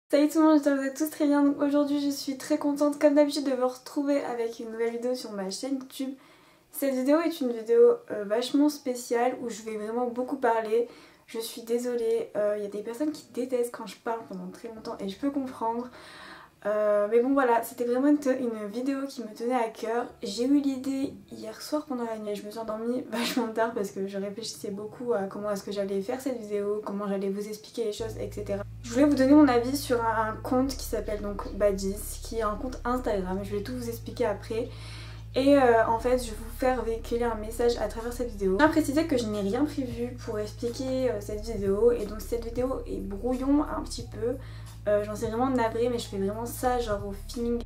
Salut tout le monde, j'espère que vous êtes tous très bien. Donc aujourd'hui je suis très contente comme d'habitude de vous retrouver avec une nouvelle vidéo sur ma chaîne YouTube. Cette vidéo est une vidéo vachement spéciale où je vais vraiment beaucoup parler. Je suis désolée, il y a des personnes qui détestent quand je parle pendant très longtemps et je peux comprendre. Mais bon voilà, c'était vraiment une vidéo qui me tenait à cœur. J'ai eu l'idée hier soir pendant la nuit, je me suis endormie vachement tard parce que je réfléchissais beaucoup à comment est-ce que j'allais faire cette vidéo, comment j'allais vous expliquer les choses, etc. Je voulais vous donner mon avis sur un compte qui s'appelle donc Baddies, qui est un compte Instagram, je vais tout vous expliquer après. Et en fait je vais vous faire véhiculer un message à travers cette vidéo. Je tiens à préciser que je n'ai rien prévu pour expliquer cette vidéo et donc cette vidéo est brouillon un petit peu. J'en suis vraiment navrée mais je fais vraiment ça genre au feeling.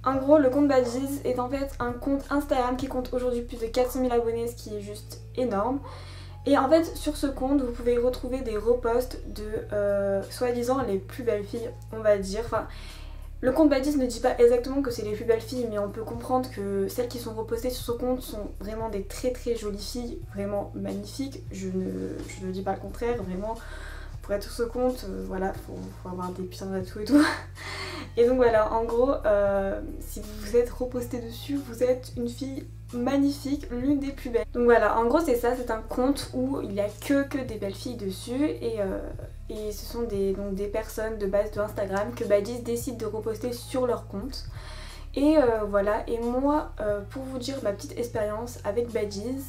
En gros le compte Baddies est en fait un compte Instagram qui compte aujourd'hui plus de 400 000 abonnés, ce qui est juste énorme. Et en fait sur ce compte vous pouvez retrouver des reposts de soi-disant les plus belles filles on va dire. Enfin, le compte Baddies ne dit pas exactement que c'est les plus belles filles mais on peut comprendre que celles qui sont repostées sur ce compte sont vraiment des très très jolies filles, vraiment magnifiques. Je ne dis pas le contraire, vraiment. Pour être sur ce compte, voilà, faut avoir des putains d'atouts et tout. Et donc voilà, en gros, si vous vous êtes reposté dessus, vous êtes une fille magnifique, l'une des plus belles. Donc voilà, en gros c'est ça, c'est un compte où il n'y a que des belles filles dessus et ce sont donc des personnes de base de Instagram que Baddies décide de reposter sur leur compte. Et voilà, et moi, pour vous dire ma petite expérience avec Baddies,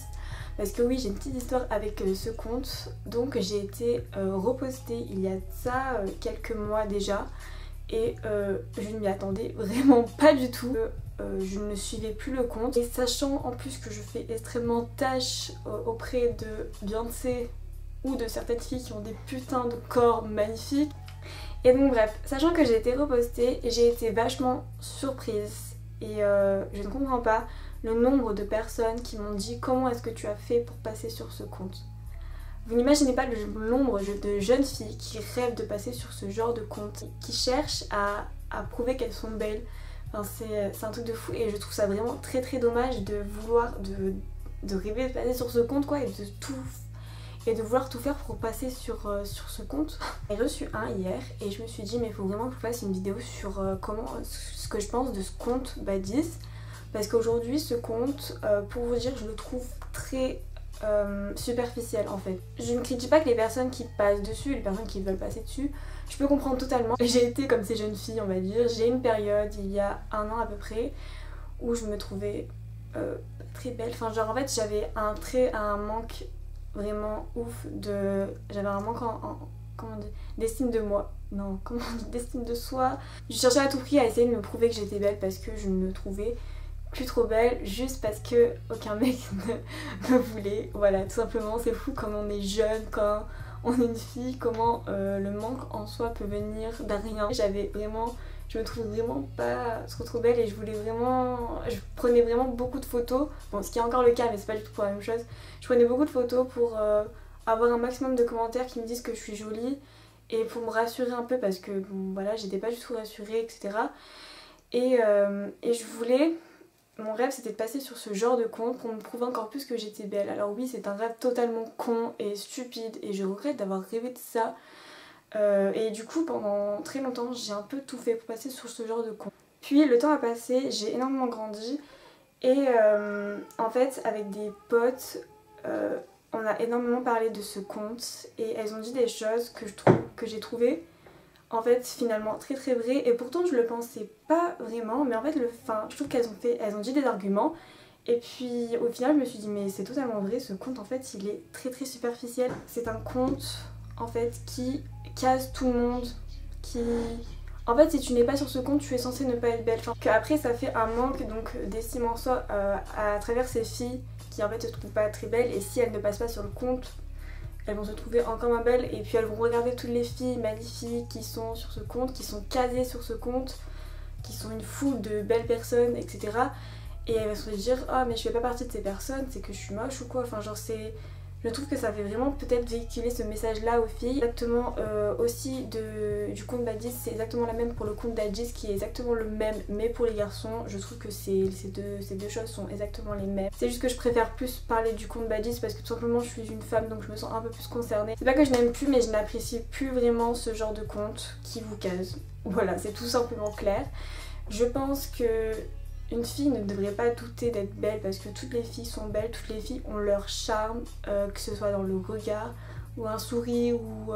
parce que oui j'ai une petite histoire avec ce compte, donc j'ai été repostée il y a ça quelques mois déjà et je ne m'y attendais vraiment pas du tout. Je ne suivais plus le compte et sachant en plus que je fais extrêmement tâche auprès de Beyoncé ou de certaines filles qui ont des putains de corps magnifiques. Et donc bref, sachant que j'ai été repostée, j'ai été vachement surprise et je ne comprends pas le nombre de personnes qui m'ont dit comment est-ce que tu as fait pour passer sur ce compte. Vous n'imaginez pas le nombre de jeunes filles qui rêvent de passer sur ce genre de compte, qui cherchent à prouver qu'elles sont belles. Enfin, c'est un truc de fou et je trouve ça vraiment très très dommage de vouloir, de rêver de passer sur ce compte quoi et de vouloir tout faire pour passer sur ce compte. J'ai reçu un hier et je me suis dit mais il faut vraiment que je fasse une vidéo sur ce que je pense de ce compte Baddies. Parce qu'aujourd'hui ce compte, pour vous dire, je le trouve très superficiel en fait. Je ne critique pas que les personnes qui passent dessus, les personnes qui veulent passer dessus, je peux comprendre totalement. J'ai été comme ces jeunes filles on va dire, j'ai une période il y a un an à peu près où je me trouvais très belle. Enfin genre en fait j'avais un manque vraiment ouf j'avais un manque comment on dit, d'estime de moi. Non, comment on dit, d'estime de soi. Je cherchais à tout prix à essayer de me prouver que j'étais belle parce que je me trouvais plus trop belle juste parce que aucun mec ne me voulait. Voilà, tout simplement, c'est fou quand on est jeune, quand on est une fille, comment le manque en soi peut venir d'un rien. Je me trouve vraiment pas trop belle et je prenais vraiment beaucoup de photos. Bon, ce qui est encore le cas mais c'est pas du tout pour la même chose. Je prenais beaucoup de photos pour avoir un maximum de commentaires qui me disent que je suis jolie et pour me rassurer un peu parce que bon voilà, j'étais pas du tout rassurée, etc. Et je voulais... Mon rêve c'était de passer sur ce genre de compte pour me prouver encore plus que j'étais belle. Alors oui c'est un rêve totalement con et stupide et je regrette d'avoir rêvé de ça. Et du coup pendant très longtemps j'ai un peu tout fait pour passer sur ce genre de compte. Puis le temps a passé, j'ai énormément grandi et en fait avec des potes on a énormément parlé de ce compte et elles ont dit des choses que j'ai trouvées en fait finalement très très vraies et pourtant je le pensais pas vraiment mais en fait je trouve qu'elles ont dit des arguments et puis au final je me suis dit mais c'est totalement vrai, ce compte en fait il est très très superficiel. C'est un compte en fait qui casse tout le monde, en fait si tu n'es pas sur ce compte tu es censé ne pas être belle. Qu'après ça fait un manque donc d'estime en soi à travers ces filles qui en fait se trouvent pas très belles et si elles ne passent pas sur le compte elles vont se trouver encore moins belles et puis elles vont regarder toutes les filles magnifiques qui sont sur ce compte, qui sont casées sur ce compte, qui sont une foule de belles personnes, etc. Et elles vont se dire ah mais je fais pas partie de ces personnes, c'est que je suis moche ou quoi. Enfin genre Je trouve que ça fait vraiment peut-être véhiculer ce message là aux filles. Exactement aussi du compte Badis, c'est exactement la même pour le compte d'Adjis qui est exactement le même mais pour les garçons. Je trouve que ces deux choses sont exactement les mêmes. C'est juste que je préfère plus parler du compte Badis parce que tout simplement je suis une femme donc je me sens un peu plus concernée. C'est pas que je n'aime plus mais je n'apprécie plus vraiment ce genre de compte qui vous case. Voilà, c'est tout simplement clair. Je pense que une fille ne devrait pas douter d'être belle parce que toutes les filles sont belles, toutes les filles ont leur charme, que ce soit dans le regard ou un sourire ou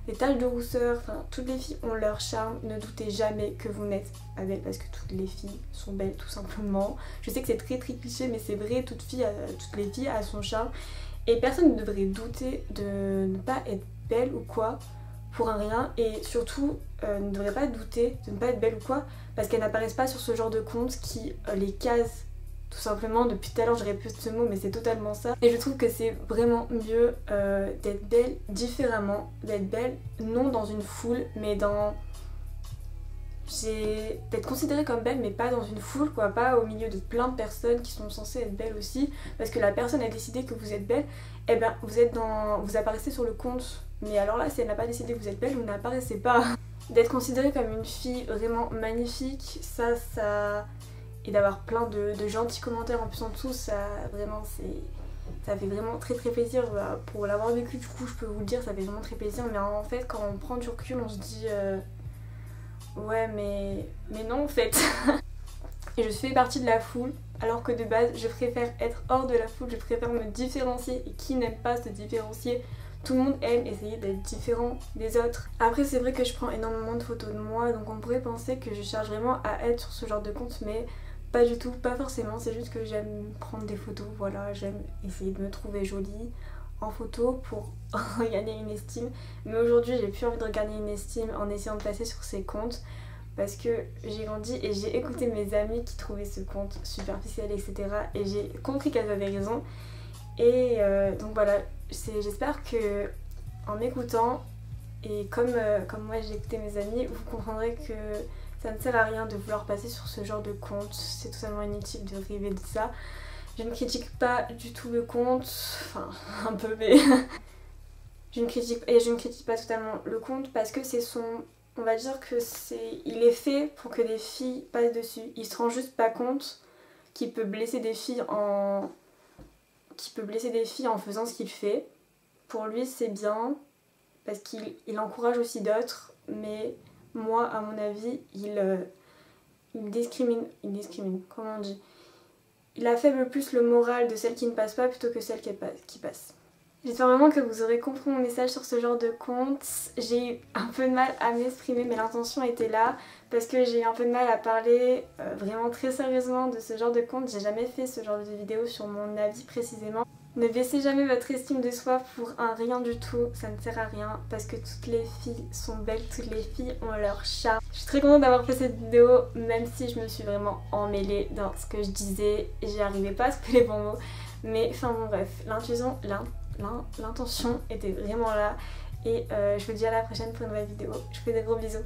des taches de rousseur, enfin toutes les filles ont leur charme. Ne doutez jamais que vous n'êtes pas belle parce que toutes les filles sont belles tout simplement. Je sais que c'est très cliché mais c'est vrai, toutes les filles ont son charme et personne ne devrait douter de ne pas être belle ou quoi pour un rien et surtout ne devrait pas douter de ne pas être belle ou quoi parce qu'elles n'apparaissent pas sur ce genre de compte qui les case tout simplement. Depuis tout à l'heure je répète ce mot mais c'est totalement ça et je trouve que c'est vraiment mieux d'être belle différemment, d'être belle non dans une foule mais d'être considérée comme belle mais pas dans une foule quoi, pas au milieu de plein de personnes qui sont censées être belles aussi parce que la personne a décidé que vous êtes belle, et ben vous apparaissez sur le compte. Mais alors là, si elle n'a pas décidé que vous êtes belle, vous n'apparaissez pas. D'être considérée comme une fille vraiment magnifique, ça et d'avoir plein de gentils commentaires en plus en dessous, ça vraiment ça fait vraiment très très plaisir. Pour l'avoir vécu du coup, je peux vous le dire, ça fait vraiment très plaisir. Mais en fait, quand on prend du recul, on se dit ouais mais non en fait. Et je fais partie de la foule alors que de base, je préfère être hors de la foule, je préfère me différencier. Et qui n'aime pas se différencier? Tout le monde aime essayer d'être différent des autres. Après c'est vrai que je prends énormément de photos de moi donc on pourrait penser que je cherche vraiment à être sur ce genre de compte mais pas du tout, pas forcément, c'est juste que j'aime prendre des photos, voilà, j'aime essayer de me trouver jolie en photo pour gagner une estime. Mais aujourd'hui j'ai plus envie de regagner une estime en essayant de passer sur ces comptes parce que j'ai grandi et j'ai écouté mes amies qui trouvaient ce compte superficiel etc. et j'ai compris qu'elles avaient raison. Et donc voilà, j'espère que en m'écoutant et comme moi j'ai écouté mes amis, vous comprendrez que ça ne sert à rien de vouloir passer sur ce genre de compte, c'est totalement inutile de rêver de ça. Je ne critique pas du tout le compte, enfin un peu mais je ne critique pas totalement le compte parce que c'est on va dire que il est fait pour que des filles passent dessus. Il se rend juste pas compte qu'il peut blesser des filles en faisant ce qu'il fait. Pour lui c'est bien parce qu'il encourage aussi d'autres mais moi à mon avis il discrimine, comment on dit, il affaible plus le moral de celles qui ne passent pas plutôt que celles qui passent. J'espère vraiment que vous aurez compris mon message sur ce genre de compte. J'ai eu un peu de mal à m'exprimer mais l'intention était là parce que j'ai eu un peu de mal à parler vraiment très sérieusement de ce genre de compte. J'ai jamais fait ce genre de vidéo sur mon avis précisément. Ne baissez jamais votre estime de soi pour un rien du tout, ça ne sert à rien parce que toutes les filles sont belles, toutes les filles ont leur charme. Je suis très contente d'avoir fait cette vidéo même si je me suis vraiment emmêlée dans ce que je disais, j'y arrivais pas à trouver les bons mots. Mais enfin bon bref, l'intention était vraiment là et je vous dis à la prochaine pour une nouvelle vidéo. Je vous fais des gros bisous.